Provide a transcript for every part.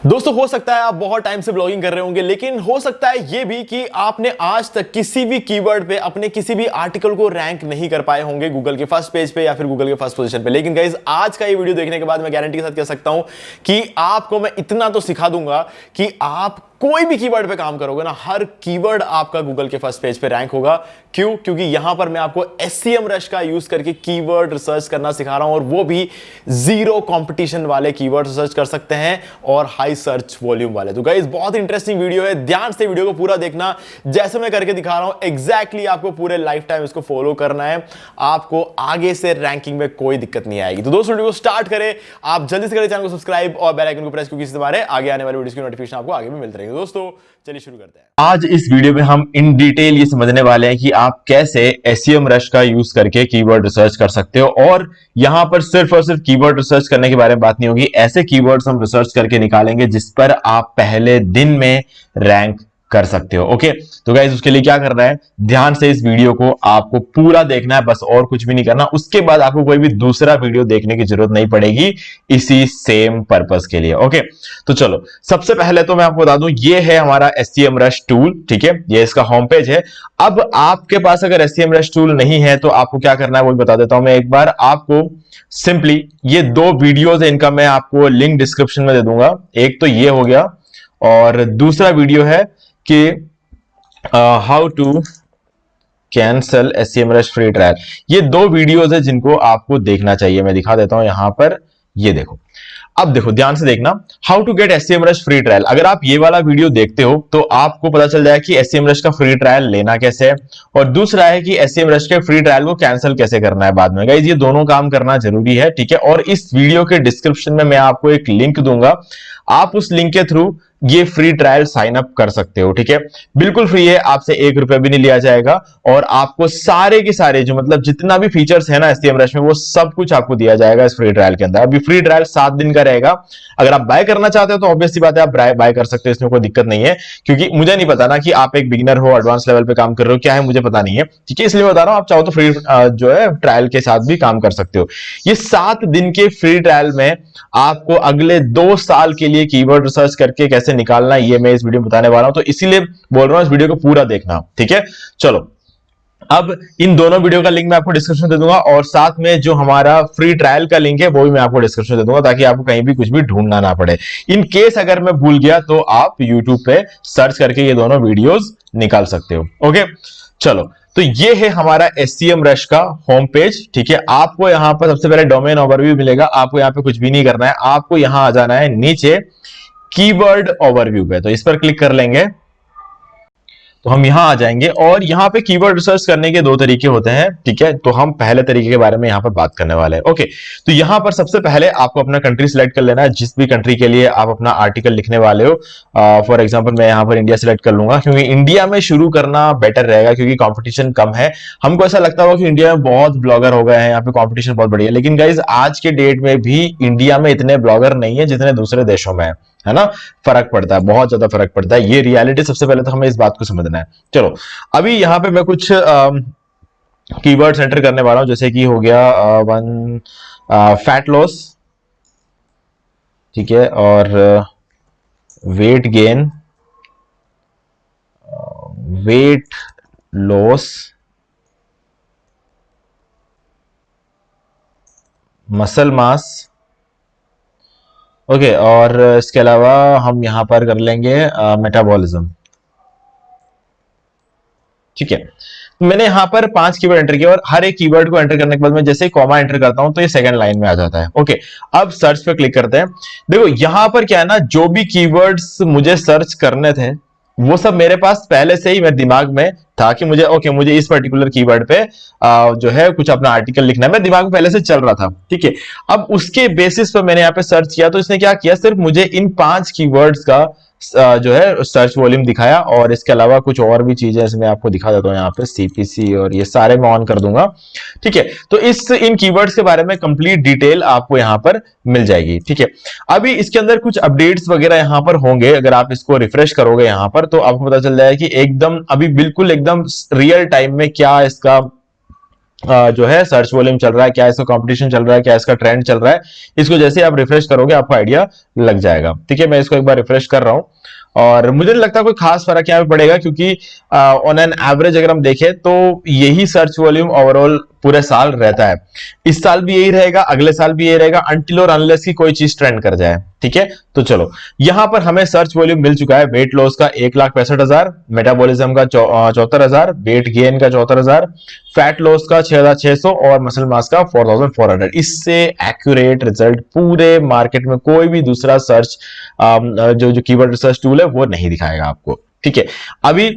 दोस्तों हो सकता है आप बहुत टाइम से ब्लॉगिंग कर रहे होंगे, लेकिन हो सकता है ये भी कि आपने आज तक किसी भी कीवर्ड पे अपने किसी भी आर्टिकल को रैंक नहीं कर पाए होंगे गूगल के फर्स्ट पेज पे या फिर गूगल के फर्स्ट पोजीशन पे। लेकिन गाइस आज का ये वीडियो देखने के बाद मैं गारंटी के साथ कह सकता हूं कि आपको मैं इतना तो सिखा दूंगा कि आप कोई भी कीवर्ड पे काम करोगे ना, हर कीवर्ड आपका गूगल के फर्स्ट पेज पे रैंक होगा। क्यों? क्योंकि यहां पर मैं आपको SEMrush का यूज करके कीवर्ड रिसर्च करना सिखा रहा हूं, और वो भी जीरो कंपटीशन वाले कीवर्ड रिसर्च कर सकते हैं और हाई सर्च वॉल्यूम वाले। तो गाइस बहुत इंटरेस्टिंग वीडियो है, ध्यान से वीडियो को पूरा देखना। जैसे मैं करके दिखा रहा हूं एग्जैक्टली आपको पूरे लाइफ टाइम इसको फॉलो करना है, आपको आगे से रैंकिंग में कोई दिक्कत नहीं आएगी। तो दोस्तों वीडियो को स्टार्ट करें, आप जल्दी से करें चैनल को सब्सक्राइब और बेल आइकन को प्रेस, क्योंकि इससे हमारे आगे आने वाले वीडियोस की नोटिफिकेशन आपको आगे भी मिलते रहेंगे। दोस्तों चलिए शुरू करते हैं। आज इस वीडियो में हम इन डिटेल ये समझने वाले हैं कि आप कैसे SEMrush का यूज करके कीवर्ड रिसर्च कर सकते हो। और यहां पर सिर्फ और सिर्फ कीवर्ड रिसर्च करने के बारे में बात नहीं होगी, ऐसे कीवर्ड्स हम रिसर्च करके निकालेंगे जिस पर आप पहले दिन में रैंक कर सकते हो। ओके, तो गाइस उसके लिए क्या करना है, ध्यान से इस वीडियो को आपको पूरा देखना है, बस और कुछ भी नहीं करना। उसके बाद आपको कोई भी दूसरा वीडियो देखने की जरूरत नहीं पड़ेगी इसी सेम पर्पस के लिए। ओके, तो चलो सबसे पहले तो मैं आपको बता दूं, ये है हमारा SEMrush टूल। ठीक है, ये इसका होम पेज है। अब आपके पास अगर SEMrush टूल नहीं है तो आपको क्या करना है वो बता देता हूं मैं एक बार आपको। सिंपली ये दो वीडियोस है, इनका मैं आपको लिंक डिस्क्रिप्शन में दे दूंगा। एक तो ये हो गया और दूसरा वीडियो है कि how to cancel SEMrush free trial. ये दो वीडियोस है जिनको आपको देखना चाहिए। मैं दिखा देता हूं यहां पर, ये देखो। अब देखो ध्यान से देखना, how to get SEMrush free trial. अगर आप ये वाला वीडियो देखते हो तो आपको पता चल जाएगा कि SEMrush का फ्री ट्रायल लेना कैसे है, और दूसरा है कि SEMrush के फ्री ट्रायल को कैंसिल कैसे करना है बाद में। गाइस ये दोनों काम करना जरूरी है, ठीक है। और इस वीडियो के डिस्क्रिप्शन में मैं आपको एक लिंक दूंगा, आप उस लिंक के थ्रू ये फ्री ट्रायल साइन अप कर सकते हो। ठीक है, बिल्कुल फ्री है, आपसे ₹1 भी नहीं लिया जाएगा, और आपको सारे के सारे जो मतलब जितना भी फीचर्स है ना SEMrush में, वो सब कुछ आपको दिया जाएगा इस फ्री ट्रायल के अंदर। अभी फ्री ट्रायल 7 दिन का रहेगा। अगर आप बाय करना चाहते हो तो ऑब्वियसली बात है आप बाय कर सकते हो, इसमें कोई दिक्कत नहीं है। क्योंकि मुझे नहीं पता ना कि आप एक बिगिनर हो, एडवांस लेवल पे काम कर रहे हो, क्या है मुझे पता नहीं है, ठीक है। इसलिए बता रहा हूं, आप चाहो तो फ्री जो है ट्रायल के साथ भी काम कर सकते हो। ये 7 दिन के फ्री ट्रायल में आपको अगले 2 साल के लिए कीवर्ड रिसर्च करके कैसे निकालना है, ये मैं इस वीडियो में बताने वाला हूं। तो इसीलिए बोल रहा हूं इस वीडियो को पूरा देखना, ठीक है। चलो, अब इन दोनों वीडियो का लिंक मैं आपको डिस्क्रिप्शन दे दूंगा, और साथ में जो हमारा फ्री ट्रायल का लिंक है वो भी मैं आपको डिस्क्रिप्शन दे दूंगा, ताकि आपको कहीं भी कुछ भी ढूंढना ना पड़े। इन केस अगर मैं भूल गया तो आप YouTube पे सर्च करके ये दोनों वीडियोस निकाल सकते हो। ओके, चलो, तो ये है हमारा SEMrush का होम पेज। ठीक है, आपको यहां पर सबसे पहले डोमेन ओवरव्यू मिलेगा। आपको यहां पे कुछ भी नहीं करना है, आपको यहां आ जाना है नीचे कीवर्ड ओवरव्यू पे, तो इस पर क्लिक कर लेंगे तो हम यहां आ जाएंगे। और यहां पे कीवर्ड रिसर्च करने के 2 तरीके होते हैं, ठीक है। तो हम पहले तरीके के बारे में यहां पर बात करने वाले हैं। ओके, तो यहां पर सबसे पहले आपको अपना कंट्री सिलेक्ट कर लेना है, जिस भी कंट्री के लिए आप अपना आर्टिकल लिखने वाले हो। फॉर एग्जांपल मैं यहां पर इंडिया सिलेक्ट कर लूंगा, क्योंकि इंडिया में शुरू करना बेटर रहेगा, क्योंकि कंपटीशन कम है। हमको ऐसा लगता होगा कि इंडिया में बहुत ब्लॉगर हो गए हैं, यहाँ पे कॉम्पिटिशन बहुत बढ़िया है, लेकिन गाइज आज के डेट में भी इंडिया में इतने ब्लॉगर नहीं है जितने दूसरे देशों में है ना। फर्क पड़ता है, बहुत ज्यादा फर्क पड़ता है, ये रियलिटी सबसे पहले तो हमें इस बात को समझना है। चलो, अभी यहां पे मैं कुछ कीवर्ड्स एंटर करने वाला हूं, जैसे कि हो गया फैट लॉस, ठीक है, और weight gain, weight loss, muscle mass. Okay, और इसके अलावा हम यहां पर कर लेंगे मेटाबॉलिज्म, ठीक है। मैंने यहां पर 5 कीवर्ड एंटर किया, और हर एक कीवर्ड को एंटर करने के बाद मैं जैसे कॉमा एंटर करता हूं तो ये सेकंड लाइन में आ जाता है। ओके, अब सर्च पे क्लिक करते हैं। देखो यहां पर क्या है ना, जो भी कीवर्ड्स मुझे सर्च करने थे वो सब मेरे पास पहले से ही मेरे दिमाग में था कि मुझे इस पर्टिकुलर कीवर्ड पे जो है कुछ अपना आर्टिकल लिखना है, मेरे दिमाग में पहले से चल रहा था, ठीक है। अब उसके बेसिस पर मैंने यहाँ पे सर्च किया, तो इसने क्या किया, सिर्फ मुझे इन 5 कीवर्ड्स का जो है सर्च वॉल्यूम दिखाया, और इसके अलावा कुछ और भी चीजें इसमें आपको दिखा देता हूं। यहाँ पे CPC और ये सारे मैं ऑन कर दूंगा, ठीक है। तो इन कीवर्ड्स के बारे में कंप्लीट डिटेल आपको यहाँ पर मिल जाएगी, ठीक है। अभी इसके अंदर कुछ अपडेट्स वगैरह यहाँ पर होंगे, अगर आप इसको रिफ्रेश करोगे यहाँ पर तो आपको पता चल जाएगा कि एकदम अभी बिल्कुल एकदम रियल टाइम में क्या इसका जो है सर्च वॉल्यूम चल रहा है, क्या इसका कंपटीशन चल रहा है, क्या इसका ट्रेंड चल रहा है, इसको जैसे आप रिफ्रेश करोगे आपको आइडिया लग जाएगा। ठीक है, मैं इसको एक बार रिफ्रेश कर रहा हूं और मुझे नहीं लगता कोई खास फर्क यहाँ पे पड़ेगा, क्योंकि ऑन एन एवरेज अगर हम देखें तो यही सर्च वॉल्यूम ओवरऑल पूरे साल रहता है। इस साल भी यही रहेगा, अगले साल भी यही रहेगा, अनटिल और अनलेस की कोई चीज ट्रेंड कर जाए। ठीक है, तो चलो यहां पर हमें सर्च वॉल्यूम मिल चुका है वेट लॉस का 1,65,000, मेटाबॉलिज्म का 74,000, वेट गेन का 74,000, फैट लॉस का 6,600 और मसल मास का 4,400। इससे एक्यूरेट रिजल्ट पूरे मार्केट में कोई भी दूसरा सर्च जो कीवर्ड रिसर्च टूल है वो नहीं दिखाएगा आपको। ठीक है, अभी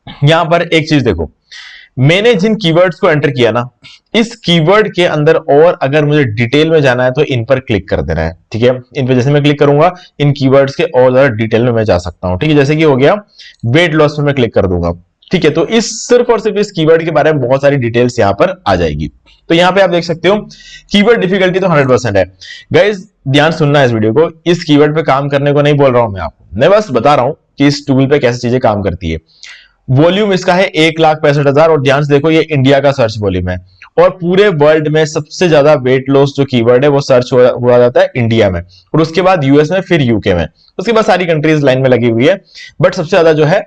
यहां पर एक चीज देखो, मैंने जिन कीवर्ड्स को एंटर किया ना, इस कीवर्ड के अंदर और अगर मुझे डिटेल में जाना है तो इन पर क्लिक कर देना है। ठीक है, इन पे जैसे मैं क्लिक करूंगा इन कीवर्ड्स के और ज्यादा डिटेल में मैं जा सकता हूं। ठीक है, जैसे कि हो गया वेट लॉस में मैं क्लिक कर दूंगा। ठीक है, तो इस सिर्फ और सिर्फ इस कीवर्ड के बारे में बहुत सारी डिटेल्स यहां पर आ जाएगी। तो यहां पे आप देख सकते हो कीवर्ड डिफिकल्टी तो 100% है। गाइज ध्यान सुनना है इस वीडियो को, इस कीवर्ड पे काम करने को नहीं बोल रहा हूं मैं आपको, मैं बस बता रहा हूं कि इस टूल पे कैसे चीजें काम करती है। वॉल्यूम इसका है 1,65,000 और ध्यान से देखो ये इंडिया का सर्च वॉल्यूम है और पूरे वर्ल्ड में सबसे ज्यादा वेट लॉस जो कीवर्ड है वो सर्च हुआ जाता है इंडिया में, और उसके बाद यूएस में, फिर यूके में, उसके बाद सारी कंट्रीज लाइन में लगी हुई है, बट सबसे ज्यादा जो है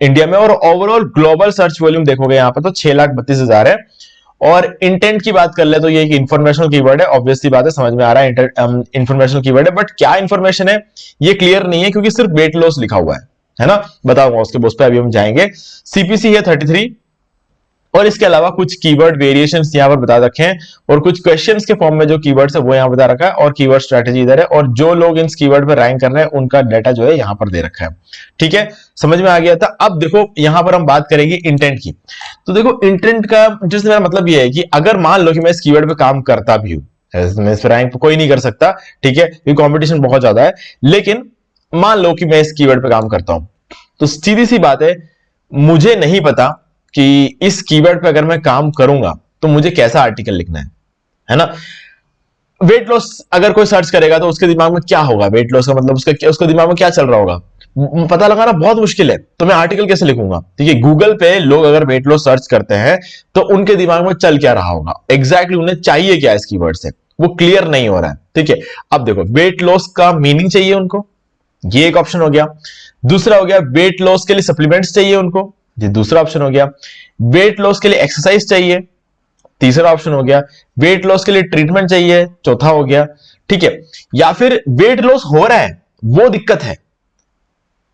इंडिया में। और ओवरऑल ग्लोबल सर्च वॉल्यूम देखोगे यहां पर तो 6,32,000 है। और इंटेंट की बात कर ले तो ये एक इंफॉर्मेशनल कीवर्ड है, ऑब्वियसली बात है, समझ में आ रहा है इंफॉर्मेशनल कीवर्ड है, बट क्या इंफॉर्मेशन है ये क्लियर नहीं है क्योंकि सिर्फ वेट लॉस लिखा हुआ है ना, बताऊंगा उसके बोस पे अभी हम जाएंगे। सीपीसी है 33 और इसके अलावा कुछ कीवर्ड वेरिएशंस यहां पर बता रखे हैं और कुछ क्वेश्चंस के फॉर्म में जो कीवर्ड्स है वो यहां बता रखा है और कीवर्ड स्ट्रेटजी इधर है, और जो लोग इन कीवर्ड पर रैंक कर रहे हैं उनका डाटा जो है यहां पर दे रखा है। ठीक है, समझ में आ गया था। अब देखो यहां पर हम बात करेंगे इंटेंट की। तो देखो इंटेंट का जिस मेरा मतलब ये है कि अगर मान लो कि मैं इस कीवर्ड पे काम करता भी हूं, इस रैंक कोई नहीं कर सकता, ठीक है, क्योंकि कॉम्पिटिशन बहुत ज्यादा है, लेकिन मान लो कि मैं इस कीवर्ड पे काम करता हूं, तो सीधी सी बात है मुझे नहीं पता कि इस कीवर्ड पे अगर मैं काम करूंगा तो मुझे कैसा आर्टिकल लिखना है ना। वेट लॉस अगर कोई सर्च करेगा तो उसके दिमाग में क्या होगा, वेट लॉस का मतलब उसके दिमाग में क्या चल रहा होगा, पता लगाना बहुत मुश्किल है, तो मैं आर्टिकल कैसे लिखूंगा। ठीक है, गूगल पे लोग अगर वेट लॉस सर्च करते हैं तो उनके दिमाग में चल क्या रहा होगा, एग्जैक्टली उन्हें चाहिए क्या इस कीवर्ड से, वो क्लियर नहीं हो रहा है। ठीक है, अब देखो वेट लॉस का मीनिंग चाहिए उनको, ये एक ऑप्शन हो गया। दूसरा हो गया वेट लॉस के लिए सप्लीमेंट्स चाहिए उनको, ये दूसरा ऑप्शन हो गया। वेट लॉस के लिए एक्सरसाइज चाहिए, तीसरा ऑप्शन हो गया। वेट लॉस के लिए ट्रीटमेंट चाहिए, चौथा हो गया। ठीक है, या फिर वेट लॉस हो रहा है वो दिक्कत है,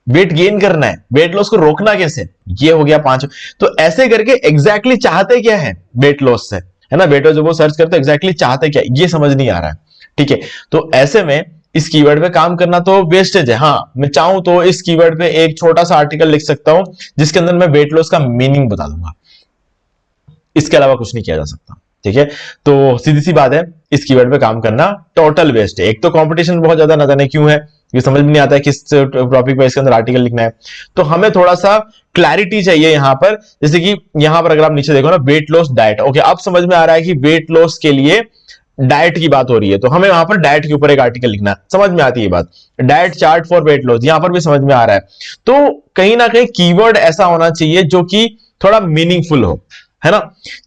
वेट गेन करना है, वेट लॉस को रोकना कैसे, ये हो गया पांच। तो ऐसे करके एग्जैक्टली चाहते क्या है वेट लॉस से, है ना, वेट लॉस जब वो सर्च करते एग्जैक्टली चाहते क्या, ये समझ नहीं आ रहा है। ठीक है, तो ऐसे में इस कीवर्ड पे काम करना तो वेस्टेज है। हाँ, मैं चाहूं तो इस कीवर्ड पे एक छोटा सा आर्टिकल लिख सकता हूं जिसके अंदर मैं वेट लॉस का मीनिंग बता दूंगा, इसके अलावा कुछ नहीं किया जा सकता। ठीक है, तो सीधी सी बात है इस कीवर्ड पे काम करना टोटल वेस्ट है। एक तो कंपटीशन बहुत ज्यादा, न जाने क्यों है, ये समझ में नहीं आता है किस टॉपिक पे इसके अंदर आर्टिकल लिखना है, तो हमें थोड़ा सा क्लैरिटी चाहिए यहां पर। जैसे कि यहां पर अगर आप नीचे देखो ना, वेट लॉस डाइट, ओके, अब समझ में आ रहा है कि वेट लॉस के लिए डाइट की बात हो रही है, तो हमें वहां पर डाइट के ऊपर एक आर्टिकल लिखना है, समझ में आती है बात। Diet chart for weight loss, यहां पर भी समझ में आ रहा है। तो कहीं ना कहीं कीवर्ड ऐसा होना चाहिए जो कि थोड़ा मीनिंगफुल हो, है ना।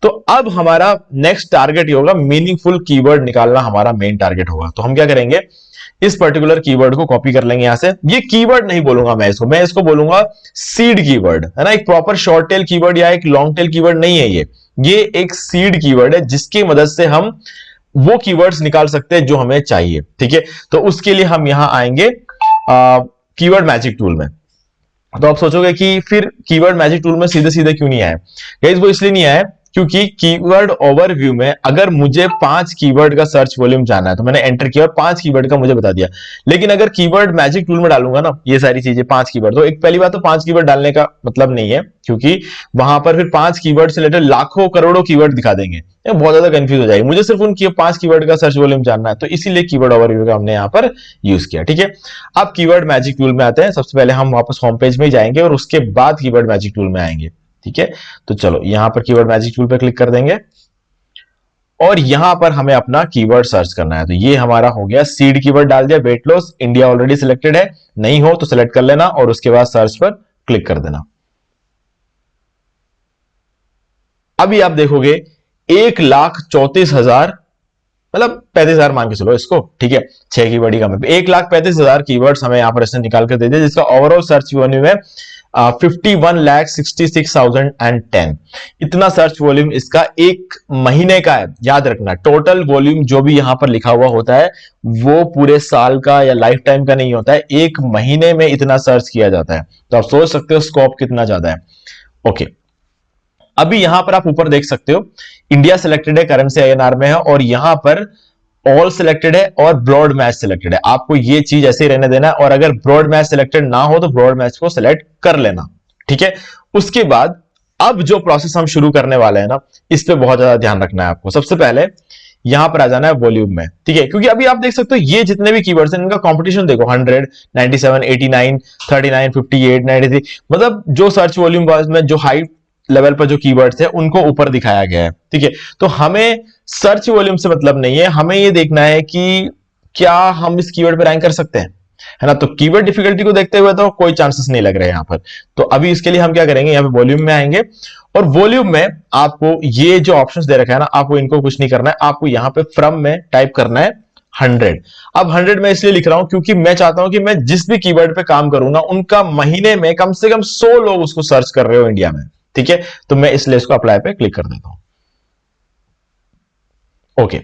तो अब हमारा नेक्स्ट टारगेट ये होगा, मीनिंगफुल कीवर्ड निकालना हमारा मेन टारगेट होगा। तो हम क्या करेंगे, इस पर्टिकुलर कीवर्ड को कॉपी कर लेंगे यहां से। ये कीवर्ड नहीं बोलूंगा मैं इसको बोलूंगा सीड कीवर्ड, है ना। एक प्रॉपर शॉर्ट टेल कीवर्ड या एक लॉन्ग टेल कीवर्ड नहीं है ये एक सीड कीवर्ड है जिसकी मदद से हम वो कीवर्ड्स निकाल सकते हैं जो हमें चाहिए। ठीक है, तो उसके लिए हम यहां आएंगे कीवर्ड मैजिक टूल में। तो आप सोचोगे कि फिर कीवर्ड मैजिक टूल में सीधे सीधे क्यों नहीं आए, गाइस वो इसलिए नहीं आए क्योंकि कीवर्ड ओवरव्यू में अगर मुझे 5 कीवर्ड का सर्च वॉल्यूम जाना है तो मैंने एंटर किया और 5 कीवर्ड का मुझे बता दिया। लेकिन अगर कीवर्ड मैजिक टूल में डालूंगा ना ये सारी चीजें 5 कीवर्ड, तो एक पहली बात तो 5 कीवर्ड डालने का मतलब नहीं है क्योंकि वहां पर फिर 5 कीवर्ड से रिलेटेड लाखों करोड़ों कीवर्ड दिखा देंगे, बहुत ज्यादा कंफ्यूज हो जाएगी। मुझे सिर्फ उन 5 कीवर्ड का सर्च वॉल्यूम जानना है, तो इसीलिए कीवर्ड ओवरव्यू का हमने यहां पर यूज किया। ठीक है, अब कीवर्ड मैजिक टूल में आते हैं। सबसे पहले हम वापस होम पेज में जाएंगे और उसके बाद कीवर्ड मैजिक टूल में आएंगे। ठीक है, तो चलो यहां पर कीवर्ड मैजिक टूल पर क्लिक कर देंगे और यहां पर हमें अपना कीवर्ड सर्च करना है। तो ये हमारा हो गया, सीड कीवर्ड डाल दिया, weight loss, India already selected है, नहीं हो तो सिलेक्ट कर लेना और उसके बाद सर्च पर क्लिक कर देना। अभी आप देखोगे 1,34,000, मतलब 35,000 मान के चलो इसको, ठीक है, 6 की बड़ी कम है, 1,35,000 कीवर्ड्स हमें यहां पर इसने निकाल कर दे दिया, जिसका ओवरऑल सर्च वॉल्यूम है 51,66,010। इतना सर्च वॉल्यूम इसका एक महीने का है। याद रखना, टोटल वॉल्यूम जो भी यहां पर लिखा हुआ होता है वो पूरे साल का या लाइफ टाइम का नहीं होता है, एक महीने में इतना सर्च किया जाता है। तो आप सोच सकते हो स्कोप कितना ज्यादा है। ओके, अभी यहां पर आप ऊपर देख सकते हो इंडिया सिलेक्टेड है, करेंसी INR में है, और यहां पर ऑल सिलेक्टेड है और ब्रॉड मैच सिलेक्टेड है। आपको ये चीज ऐसे ही रहने देना है, और अगर ब्रॉड मैच सिलेक्टेड ना हो तो ब्रॉड मैच को सिलेक्ट कर लेना, ठीक है। उसके बाद अब जो प्रोसेस हम शुरू करने वाले हैं ना, इस पे बहुत ज्यादा ध्यान रखना है आपको। सबसे पहले यहां पर आ जाना है वॉल्यूम में, ठीक है, क्योंकि अभी आप देख सकते हो ये जितने भी कीवर्ड्स हैं इनका कंपटीशन देखो, 100, 97, 89, 39, 58, 93, मतलब जो सर्च वॉल्यूम में जो हाई लेवल पर जो कीवर्ड्स है उनको ऊपर दिखाया गया है, ठीक है। तो हमें सर्च वॉल्यूम से मतलब नहीं है, हमें ये देखना है कि क्या हम इस कीवर्ड पे रैंक कर सकते हैं, है ना। तो कीवर्ड डिफिकल्टी को देखते हुए तो कोई चांसेस नहीं लग रहे हैं यहां पर। तो अभी इसके लिए हम क्या करेंगे, यहां पे वॉल्यूम में आएंगे, और वॉल्यूम में आपको ये जो ऑप्शंस दे रखा है ना, आपको इनको कुछ नहीं करना है, आपको यहां पे फ्रॉम में टाइप करना है 100। अब 100 में इसलिए लिख रहा हूं क्योंकि मैं चाहता हूं कि मैं जिस भी कीवर्ड पे काम करूं ना, उनका महीने में कम से कम 100 लोग उसको सर्च कर रहे हो इंडिया में, ठीक है। तो मैं इसलिए इसको अप्लाई पे क्लिक कर देता हूं। ओके,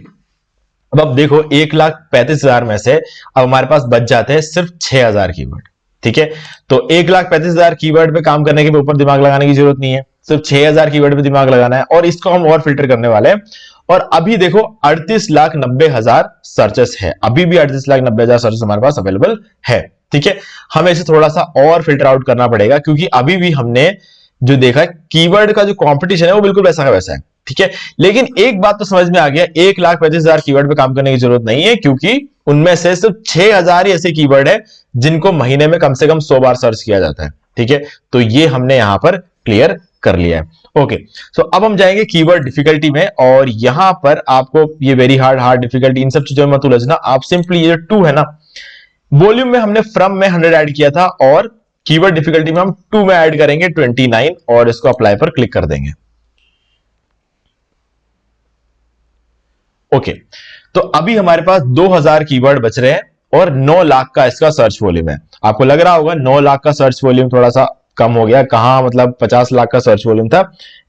अब आप देखो 1,35,000 में से अब हमारे पास बच जाते हैं सिर्फ 6,000 कीवर्ड, ठीक है। तो 1,35,000 कीवर्ड पे काम करने के ऊपर दिमाग लगाने की जरूरत नहीं है, सिर्फ 6,000 कीवर्ड पे दिमाग लगाना है, और इसको हम और फिल्टर करने वाले हैं। और अभी देखो 38,90,000 सर्चेस है, अभी भी 38,90,000 सर्चेस हमारे पास अवेलेबल है, ठीक है। हमें इसे थोड़ा सा और फिल्टर आउट करना पड़ेगा, क्योंकि अभी भी हमने जो देखा कीवर्ड का जो कंपटीशन है वो बिल्कुल वैसा का वैसा है, ठीक है। लेकिन एक बात तो समझ में आ गया, 1,35,000 कीवर्ड पे काम करने की जरूरत नहीं है, क्योंकि उनमें से सिर्फ 6,000 ही ऐसे कीवर्ड है जिनको महीने में कम से कम 100 बार सर्च किया जाता है, ठीक है। तो ये हमने यहां पर क्लियर कर लिया है। ओके, सो अब हम जाएंगे कीवर्ड डिफिकल्टी में, और यहां पर आपको ये वेरी हार्ड, हार्ड, डिफिकल्टी, इन सब चीजों में मत उलझना। आप सिंपली ये 2 है ना, वॉल्यूम में हमने फ्रॉम में 100 ऐड किया था, और कीवर्ड डिफिकल्टी में हम 2 में ऐड करेंगे 29, और इसको अप्लाई पर क्लिक कर देंगे। ओके, तो अभी हमारे पास 2,000 कीवर्ड बच रहे हैं, और 9 लाख का इसका सर्च वॉल्यूम है। आपको लग रहा होगा 9 लाख का सर्च वॉल्यूम थोड़ा सा कम हो गया, कहां, मतलब 50 लाख का सर्च वॉल्यूम था।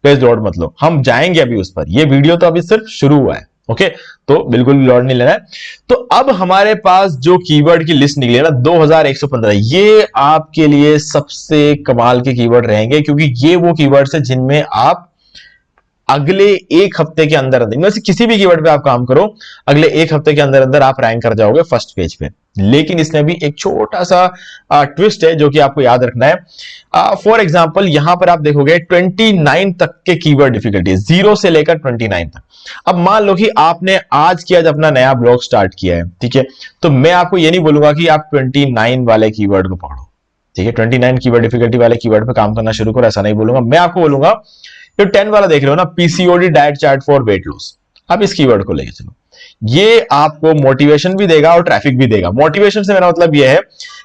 पेज लोड मत लो, हम जाएंगे अभी उस पर, ये वीडियो तो अभी सिर्फ शुरू हुआ है, ओके। तो बिल्कुल भी लोड नहीं लेना है। तो अब हमारे पास जो कीवर्ड की लिस्ट निकली है ना, 2,115, ये आपके लिए सबसे कमाल के कीवर्ड रहेंगे, क्योंकि ये वो कीवर्ड्स है जिनमें आप अगले एक हफ्ते के अंदर अंदर, इनमें से किसी भी कीवर्ड पे आप काम करो, अगले एक हफ्ते के अंदर अंदर आप रैंक कर जाओगे फर्स्ट पेज पे। लेकिन इसमें भी एक छोटा सा ट्विस्ट है जो कि आपको याद रखना है। फॉर एग्जांपल यहां पर आप देखोगे 29 तक के कीवर्ड डिफिकल्टी, 0 से लेकर 29 तक। अब मान लो कि आपने आज की आज अपना नया ब्लॉग स्टार्ट किया है, ठीक है, तो मैं आपको ये नहीं बोलूंगा कि आप 29 वाले कीवर्ड को पकड़ो, ठीक है, 29 कीवर्ड डिफिकल्टी वाले कीवर्ड पे काम करना शुरू करो, ऐसा नहीं बोलूंगा। मैं आपको बोलूंगा जो 10 वाला देख रहे हो ना, PCOD diet chart for weight loss, आप इस कीवर्ड को लेके चलो। ये आपको मोटिवेशन भी देगा और ट्रैफिक भी देगा। मोटिवेशन से मेरा मतलब यह है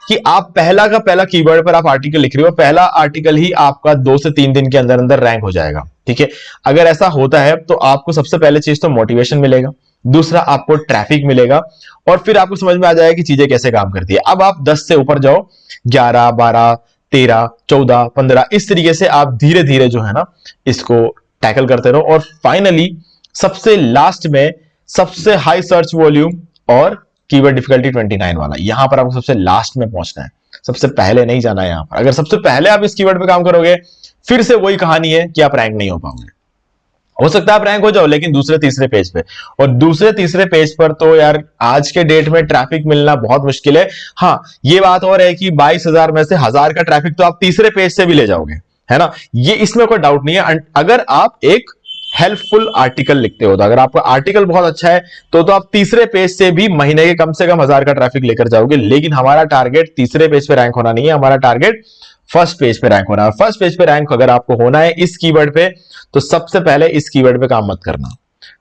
कि आप पहला का पहला कीवर्ड पर आप आर्टिकल लिख रहे हो, पहला आर्टिकल ही आपका 2 से 3 दिन के अंदर अंदर रैंक हो जाएगा, ठीक है। अगर ऐसा होता है तो आपको सबसे पहले चीज तो मोटिवेशन मिलेगा, दूसरा आपको ट्रैफिक मिलेगा, और फिर आपको समझ में आ जाएगा कि चीजें कैसे काम करती है। अब आप 10 से ऊपर जाओ, 11, 12, 13, 14, 15, इस तरीके से आप धीरे धीरे जो है ना इसको टैकल करते रहो, और फाइनली सबसे लास्ट में सबसे हाई सर्च वॉल्यूम और कीवर्ड डिफिकल्टी 29 वाला, यहां पर आपको सबसे लास्ट में पहुंचना है, सबसे पहले नहीं जाना है यहां पर। अगर सबसे पहले आप इस कीवर्ड पे काम करोगे, फिर से वही कहानी है कि आप रैंक नहीं हो पाओगे। हो सकता है आप रैंक हो जाओ, लेकिन दूसरे तीसरे पेज पे, और दूसरे तीसरे पेज पर तो यार आज के डेट में ट्रैफिक मिलना बहुत मुश्किल है। हाँ, ये बात और है कि 22,000 में से 1,000 का ट्रैफिक तो आप तीसरे पेज से भी ले जाओगे, है ना, ये इसमें कोई डाउट नहीं है। अगर आप एक हेल्पफुल आर्टिकल लिखते हो, तो अगर आपका आर्टिकल बहुत अच्छा है तो आप तीसरे पेज से भी महीने के कम से कम 1,000 का ट्रैफिक लेकर जाओगे। लेकिन हमारा टारगेट तीसरे पेज पे रैंक होना नहीं है, हमारा टारगेट फर्स्ट पेज पे रैंक होना है। फर्स्ट पेज पे रैंक अगर आपको होना है इस कीवर्ड पे, तो सबसे पहले इस कीवर्ड पे काम मत करना,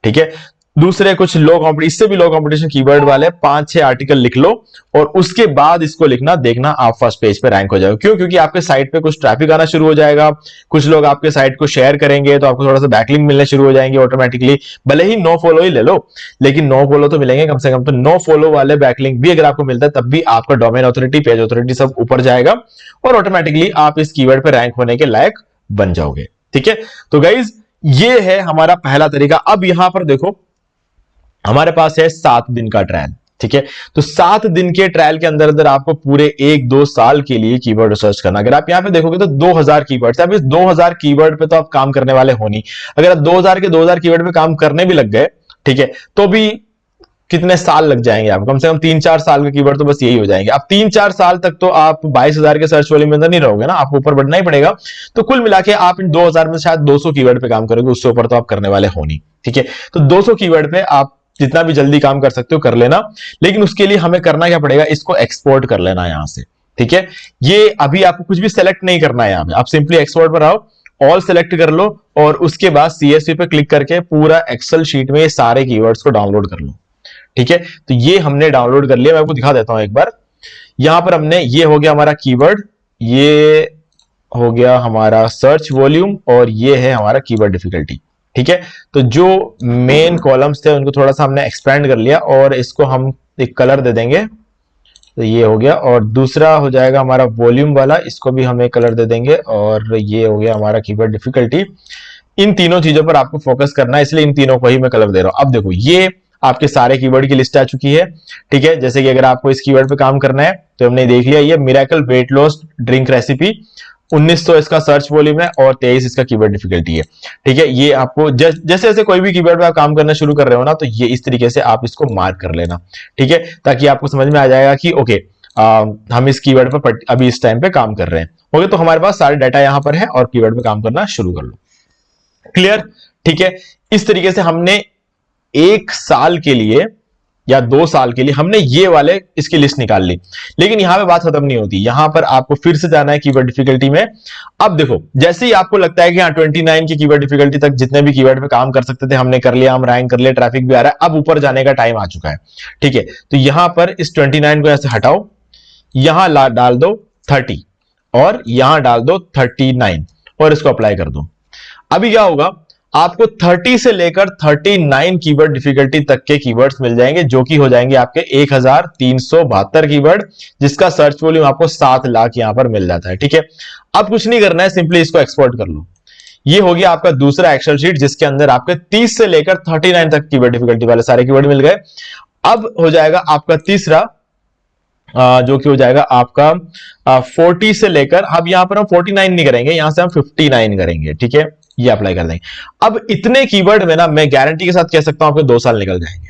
ठीक है। दूसरे कुछ लो कॉम्पिटिशन, इससे भी लो कंपटीशन कीवर्ड वाले 5-6 आर्टिकल लिख लो और उसके बाद इसको लिखना, देखना आप फर्स्ट पेज पे रैंक हो जाओगे। क्यों? क्योंकि आपके साइट पे कुछ ट्रैफिक आना शुरू हो जाएगा, कुछ लोग आपके साइट को शेयर करेंगे तो आपको थोड़ा सा बैकलिंक मिलने शुरू हो जाएंगे ऑटोमेटिकली। भले ही नो फॉलो ही ले लो, लेकिन नो फॉलो तो मिलेंगे कम से कम। तो नो फॉलो वाले बैकलिंक भी अगर आपको मिलता है तब भी आपका डोमेन अथॉरिटी, पेज अथॉरिटी सब ऊपर जाएगा और ऑटोमेटिकली आप इस कीवर्ड पे रैंक होने के लायक बन जाओगे। ठीक है, तो गाइज ये है हमारा पहला तरीका। अब यहां पर देखो हमारे पास है 7 दिन का ट्रायल। ठीक है, तो 7 दिन के ट्रायल के अंदर अंदर आपको पूरे 1-2 साल के लिए कीवर्ड रिसर्च करना। अगर आप यहां पे देखोगे तो 2000 कीवर्ड्स। अब इस 2000 कीवर्ड पे तो आप काम करने वाले हो नहीं। अगर आप 2000 के 2000 कीवर्ड पे काम करने भी लग गए, ठीक है, तो भी कितने साल लग जाएंगे आपको? कम से कम 3-4 साल के कीवर्ड तो बस यही हो जाएंगे। अब 3-4 साल तक तो आप 22,000 के सर्च वॉल्यूम में अंदर नहीं रहोगे ना, आपको ऊपर बढ़ना ही पड़ेगा। तो कुल मिला के आप इन 2000 में शायद 200 कीवर्ड पे काम करोगे, उससे ऊपर तो आप करने वाले हो नहीं। ठीक है, तो 200 कीवर्ड पे आप जितना भी जल्दी काम कर सकते हो कर लेना, लेकिन उसके लिए हमें करना क्या पड़ेगा? इसको एक्सपोर्ट कर लेना यहां से। ठीक है, ये अभी आपको कुछ भी सेलेक्ट नहीं करना है यहां पे, आप सिंपली एक्सपोर्ट पर आओ, ऑल सेलेक्ट कर लो और उसके बाद CSV पे क्लिक करके पूरा एक्सेल शीट में ये सारे कीवर्ड्स को डाउनलोड कर लो। ठीक है, तो ये हमने डाउनलोड कर लिया। मैं आपको दिखा देता हूं एक बार। यहां पर हमने, ये हो गया हमारा कीवर्ड, ये हो गया हमारा सर्च वॉल्यूम और ये है हमारा कीवर्ड डिफिकल्टी। ठीक है, तो जो मेन कॉलम्स थे उनको थोड़ा सा हमने एक्सपेंड कर लिया और इसको हम एक कलर दे देंगे, तो ये हो गया। और दूसरा हो जाएगा हमारा वॉल्यूम वाला, इसको भी हम एक कलर दे देंगे और ये हो गया हमारा कीवर्ड डिफिकल्टी। इन तीनों चीजों पर आपको फोकस करना है, इसलिए इन तीनों को ही मैं कलर दे रहा हूं। अब देखो ये आपके सारे कीवर्ड की लिस्ट आ चुकी है। ठीक है, जैसे कि अगर आपको इस कीवर्ड पे काम करना है तो हमने देख लिया, ये miracle weight loss drink recipe, 1900 इसका सर्च वॉल्यूम है और 23 इसका कीवर्ड डिफिकल्टी है। ठीक है, ये आपको जैसे जैसे कोई भी कीवर्ड पे आप काम करना शुरू कर रहे हो ना, तो ये इस तरीके से आप इसको मार्क कर लेना। ठीक है, ताकि आपको समझ में आ जाएगा कि ओके हम इस कीवर्ड पर अभी इस टाइम पे काम कर रहे हैं। ओके, तो हमारे पास सारे डाटा यहां पर है और कीवर्ड पे काम करना शुरू कर लो। क्लियर? ठीक है, इस तरीके से हमने 1 साल के लिए या 2 साल के लिए हमने ये वाले इसकी लिस्ट निकाल ली। लेकिन यहां पे बात खत्म नहीं होती, यहां पर आपको फिर से जाना है कीवर्ड डिफिकल्टी में। अब देखो, जैसे ही आपको लगता है कि हाँ 29 की कीवर्ड डिफिकल्टी तक जितने भी कीवर्ड पे काम कर सकते थे हमने कर लिया, हम रैंक कर लिया, ट्रैफिक भी आ रहा है, अब ऊपर जाने का टाइम आ चुका है। ठीक है, तो यहां पर इस 29 को ऐसे हटाओ, यहां डाल दो 30 और यहां डाल दो 39 और इसको अप्लाई कर दो। अभी क्या होगा? आपको 30 से लेकर 39 कीवर्ड डिफिकल्टी तक के कीवर्ड्स मिल जाएंगे, जो कि हो जाएंगे आपके 1372 कीवर्ड, जिसका सर्च वॉल्यूम आपको 7 लाख यहां पर मिल जाता है। ठीक है, अब कुछ नहीं करना है, सिंपली इसको एक्सपोर्ट कर लो। ये हो गया आपका दूसरा एक्सेल शीट, जिसके अंदर आपके 30 से लेकर 39 तक कीवर्ड डिफिकल्टी वाले सारे कीवर्ड मिल गए। अब हो जाएगा आपका तीसरा, जो कि हो जाएगा आपका 40 से लेकर, अब यहां पर हम 49 नहीं करेंगे, यहां से हम 59 करेंगे। ठीक है, ये अप्लाई कर देंगे। अब इतने कीवर्ड में ना मैं गारंटी के साथ कह सकता हूं आपके 2 साल निकल जाएंगे।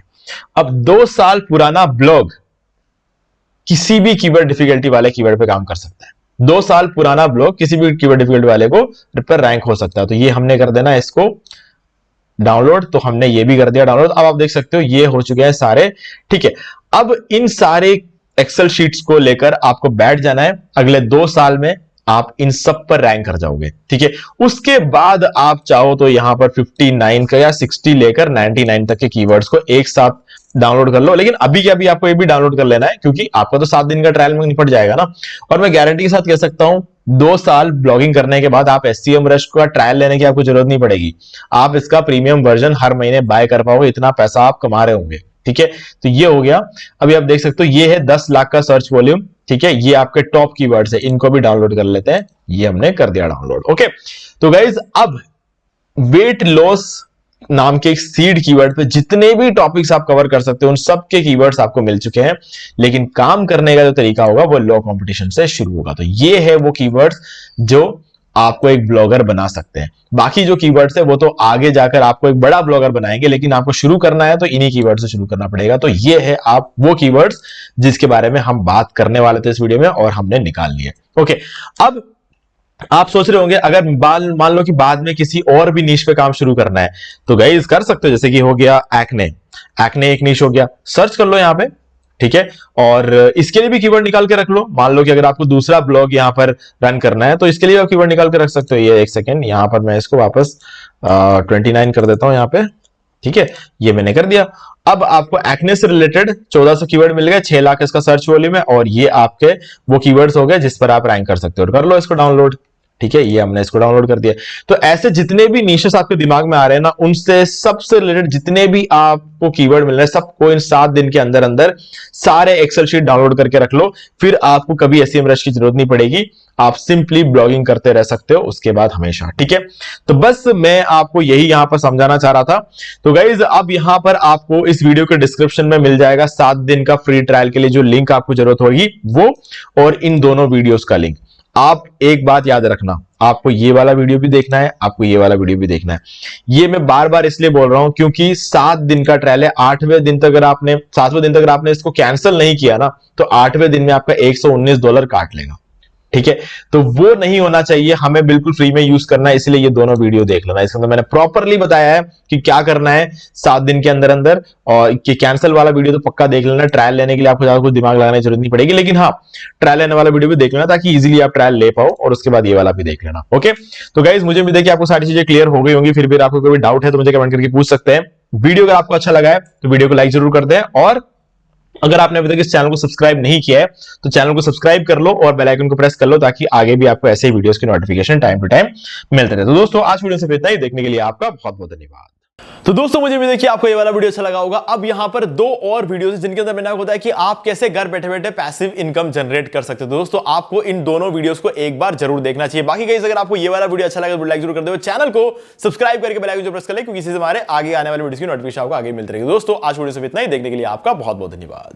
अब 2 साल पुराना ब्लॉग किसी भी कीवर्ड डिफिकल्टी वाले कीवर्ड पे काम कर सकता है। 2 साल पुराना ब्लॉग किसी भी कीवर्ड डिफिकल्टी वाले को पर रैंक हो सकता है। तो ये हमने कर देना इसको डाउनलोड, तो हमने ये भी कर दिया डाउनलोड। अब आप देख सकते हो ये हो चुके हैं सारे। ठीक है, अब इन सारे एक्सेल शीट्स को लेकर आपको बैठ जाना है, अगले 2 साल में आप इन सब पर रैंक कर जाओगे। ठीक है, उसके बाद आप चाहो तो यहां पर 59 का या 60 लेकर 99 तक के कीवर्ड्स को एक साथ डाउनलोड कर लो। लेकिन अभी के अभी आपको ये भी डाउनलोड कर लेना है, क्योंकि आपका तो 7 दिन का ट्रायल में निपट जाएगा ना। और मैं गारंटी के साथ कह सकता हूं 2 साल ब्लॉगिंग करने के बाद आप SEM रश का ट्रायल लेने की आपको जरूरत नहीं पड़ेगी। आप इसका प्रीमियम वर्जन हर महीने बाय कर पाओगे, इतना पैसा आप कमा रहे होंगे। ठीक है, तो ये हो गया। अभी आप देख सकते हो ये है 10 लाख का सर्च वॉल्यूम। ठीक है, ये आपके टॉप कीवर्ड्स है, इनको भी डाउनलोड कर लेते हैं। ये हमने कर दिया डाउनलोड। ओके, तो गाइज अब वेट लॉस नाम के एक सीड कीवर्ड पे जितने भी टॉपिक्स आप कवर कर सकते हो उन सब के कीवर्ड्स आपको मिल चुके हैं। लेकिन काम करने का जो तरीका होगा वो लो कंपटीशन से शुरू होगा। तो ये है वो कीवर्ड्स जो आपको एक ब्लॉगर बना सकते हैं। बाकी जो कीवर्ड्स है वो तो आगे जाकर आपको एक बड़ा ब्लॉगर बनाएंगे, लेकिन आपको शुरू करना है तो इन्हीं कीवर्ड से शुरू करना पड़ेगा। तो ये है आप वो कीवर्ड्स जिसके बारे में हम बात करने वाले थे इस वीडियो में और हमने निकाल लिए। ओके, अब आप सोच रहे होंगे अगर मान लो कि बाद में किसी और भी नीश पे काम शुरू करना है तो गाइस कर सकते हो। जैसे कि हो गया एक्ने, एक्ने एक नीश हो गया, सर्च कर लो यहां पे। ठीक है, और इसके लिए भी कीवर्ड निकाल के रख लो। मान लो कि अगर आपको दूसरा ब्लॉग यहां पर रन करना है तो इसके लिए आप कीवर्ड निकाल के रख सकते हो। ये एक सेकेंड, यहां पर मैं इसको वापस 29 कर देता हूं यहां पे। ठीक है, ये मैंने कर दिया। अब आपको एक्ने से रिलेटेड 1400 कीवर्ड मिल गए, 6 लाख इसका सर्च वॉल्यूम है, और ये आपके वो कीवर्ड्स हो गए जिस पर आप रैंक कर सकते हो। कर लो इसको डाउनलोड। ठीक है, ये हमने इसको डाउनलोड कर दिया। तो ऐसे जितने भी निशेस आपके दिमाग में आ रहे हैं ना, उनसे सबसे रिलेटेड जितने भी आपको कीवर्ड मिल रहे हैं, सबको इन 7 दिन के अंदर अंदर सारे एक्सेल शीट डाउनलोड करके रख लो। फिर आपको कभी एसईएम रश की जरूरत नहीं पड़ेगी, आप सिंपली ब्लॉगिंग करते रह सकते हो उसके बाद हमेशा। ठीक है, तो बस मैं आपको यही यहां पर समझाना चाह रहा था। तो गाइज अब यहां पर आपको इस वीडियो के डिस्क्रिप्शन में मिल जाएगा 7 दिन का फ्री ट्रायल के लिए जो लिंक आपको जरूरत होगी वो, और इन दोनों वीडियोस का लिंक। आप एक बात याद रखना, आपको ये वाला वीडियो भी देखना है, आपको ये वाला वीडियो भी देखना है। ये मैं बार बार इसलिए बोल रहा हूं क्योंकि 7 दिन का ट्रायल है। 8वें दिन तक अगर आपने 7वें दिन तक अगर आपने इसको कैंसिल नहीं किया ना, तो 8वें दिन में आपका $119 काट लेगा। ठीक है, तो वो नहीं होना चाहिए, हमें बिल्कुल फ्री में यूज करना है, इसलिए ये दोनों वीडियो देख लेना। इसके अंदर मैंने प्रॉपरली बताया है कि क्या करना है 7 दिन के अंदर अंदर। और कि कैंसिल वाला वीडियो तो पक्का देख लेना, ट्रायल लेने के लिए आपको ज्यादा कुछ दिमाग लगाने की जरूरत नहीं पड़ेगी, लेकिन हाँ, ट्रायल लेने वाला वीडियो भी देख लेना ताकि इजीली आप ट्रायल ले पाओ, और उसके बाद ये वाला भी देख लेना। ओके, तो गाइज मुझे उम्मीद है कि आपको सारी चीजें क्लियर हो गई होंगी। फिर भी आपको कोई डाउट है तो मुझे कमेंट करके पूछ सकते हैं। वीडियो अगर आपको अच्छा लगा है तो वीडियो को लाइक जरूर कर दें, और अगर आपने अभी तक इस चैनल को सब्सक्राइब नहीं किया है तो चैनल को सब्सक्राइब कर लो और बेल आइकन को प्रेस कर लो, ताकि आगे भी आपको ऐसे वीडियोस की नोटिफिकेशन टाइम टू टाइम मिलते रहे। तो दोस्तों आज वीडियो से इतना ही, देखने के लिए आपका बहुत बहुत धन्यवाद। तो दोस्तों मुझे भी देखिए आपको ये वाला वीडियो अच्छा लगा होगा। अब यहां पर 2 और वीडियोस जिनके अंदर मैंने आपको बताया कि आप कैसे घर बैठे बैठे पैसिव इनकम जनरेट कर सकते हो। दोस्तों आपको इन दोनों वीडियोस को एक बार जरूर देखना चाहिए। बाकी गाइस अगर आपको ये वाला वीडियो अच्छा लगा तो लाइक जरूर कर दो, चैनल को सब्सक्राइब करके बेल आइकन प्रेस कर ले, क्योंकि इससे हमारे आगे आने वाले वीडियोस की नोटिफिकेशन आपको आगे मिलती रहेगी। दोस्तों आज वीडियो से इतना ही, देखने के लिए आपका बहुत बहुत धन्यवाद।